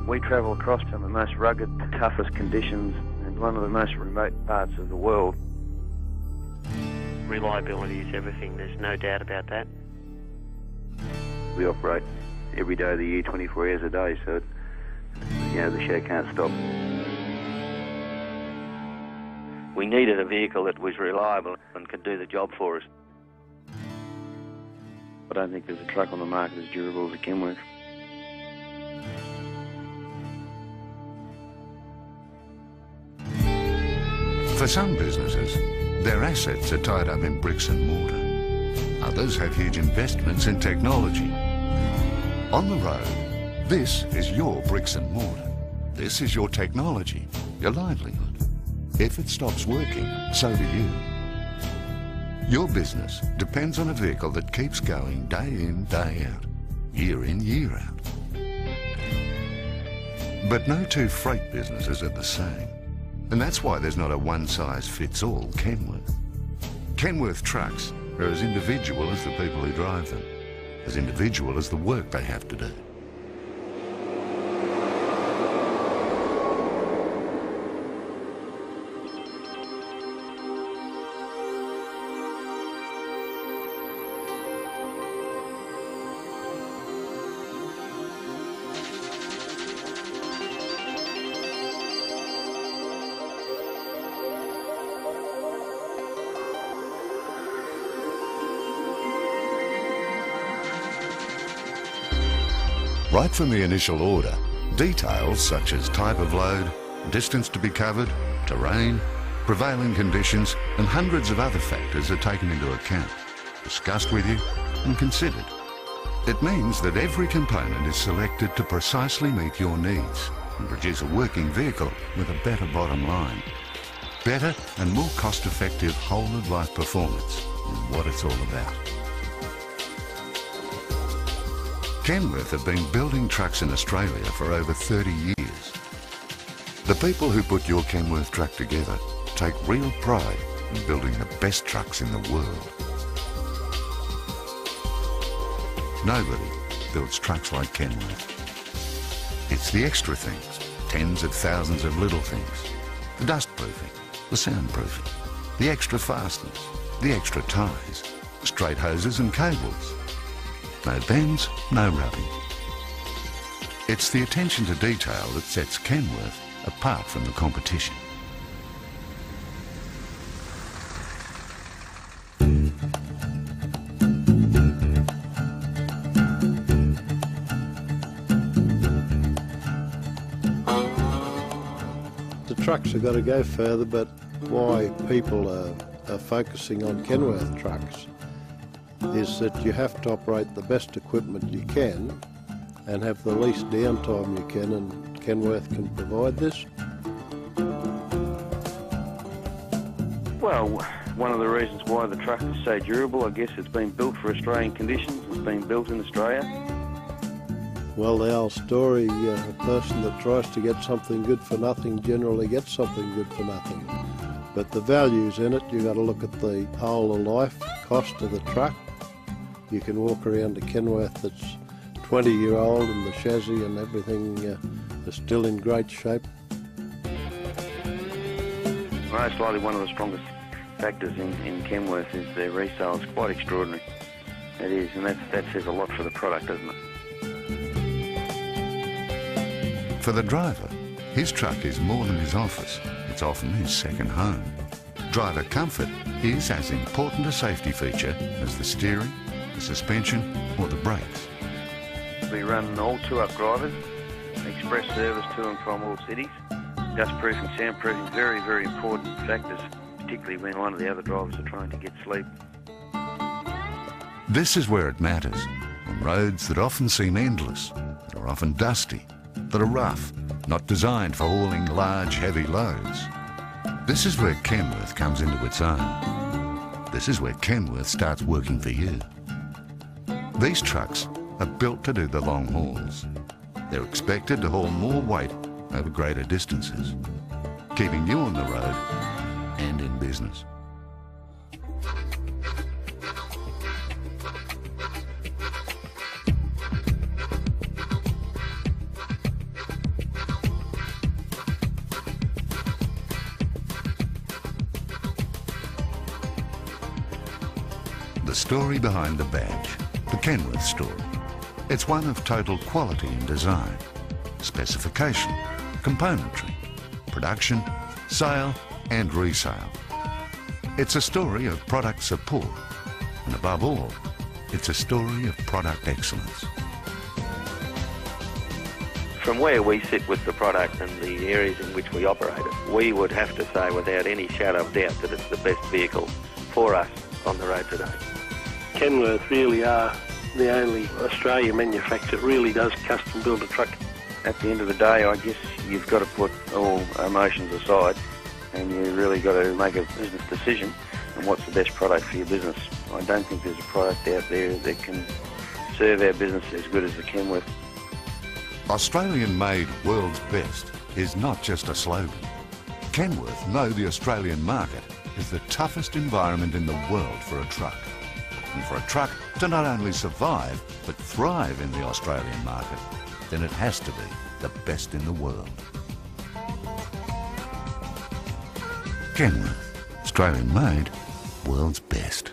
We travel across some of the most rugged, toughest conditions in one of the most remote parts of the world. Reliability is everything, there's no doubt about that. We operate every day of the year, 24 hours a day, so the show can't stop. We needed a vehicle that was reliable and could do the job for us. I don't think there's a truck on the market as durable as a Kenworth. For some businesses, their assets are tied up in bricks and mortar. Others have huge investments in technology. On the road, this is your bricks and mortar. This is your technology, your livelihood. If it stops working, so do you. Your business depends on a vehicle that keeps going day in, day out, year in, year out. But no two freight businesses are the same. And that's why there's not a one-size-fits-all Kenworth. Kenworth trucks are as individual as the people who drive them, as individual as the work they have to do. Right from the initial order, details such as type of load, distance to be covered, terrain, prevailing conditions, and hundreds of other factors are taken into account, discussed with you, and considered. It means that every component is selected to precisely meet your needs and produce a working vehicle with a better bottom line. Better and more cost-effective whole-of-life performance is what it's all about. Kenworth have been building trucks in Australia for over 30 years. The people who put your Kenworth truck together take real pride in building the best trucks in the world. Nobody builds trucks like Kenworth. It's the extra things, tens of thousands of little things. The dust proofing, the soundproofing, the extra fasteners, the extra ties, straight hoses and cables. No bends, no rubbing. It's the attention to detail that sets Kenworth apart from the competition. The trucks have got to go further, but why people are focusing on Kenworth trucks is that you have to operate the best equipment you can and have the least downtime you can, and Kenworth can provide this. Well, one of the reasons why the truck is so durable, I guess it's been built for Australian conditions. It's been built in Australia. Well, the old story, a person that tries to get something good for nothing generally gets something good for nothing. But the values in it, you've got to look at the whole of life cost of the truck. You can walk around a Kenworth that's 20-year-old and the chassis and everything is still in great shape. Most likely one of the strongest factors in Kenworth is their resale. It's quite extraordinary. It is, and that says a lot for the product, doesn't it? For the driver, his truck is more than his office. It's often his second home. Driver comfort is as important a safety feature as the steering, the suspension or the brakes. We run all two-up drivers, express service to and from all cities. Dust-proofing, soundproofing, very, very important factors, particularly when one of the other drivers are trying to get sleep. This is where it matters, on roads that often seem endless, that are often dusty, that are rough, not designed for hauling large, heavy loads. This is where Kenworth comes into its own. This is where Kenworth starts working for you. These trucks are built to do the long hauls. They're expected to haul more weight over greater distances, keeping you on the road and in business. the story behind the badge, the Kenworth story. It's one of total quality in design, specification, componentry, production, sale and resale. It's a story of product support, and above all, it's a story of product excellence. From where we sit with the product and the areas in which we operate it, we would have to say without any shadow of doubt that it's the best vehicle for us on the road today. Kenworth really are the only Australian manufacturer that really does custom build a truck. At the end of the day, I guess you've got to put all emotions aside and you really got to make a business decision on what's the best product for your business. I don't think there's a product out there that can serve our business as good as the Kenworth. Australian-made world's best is not just a slogan. Kenworth know the Australian market is the toughest environment in the world for a truck. And for a truck to not only survive, but thrive in the Australian market, then it has to be the best in the world. Kenworth, Australian-made, world's best.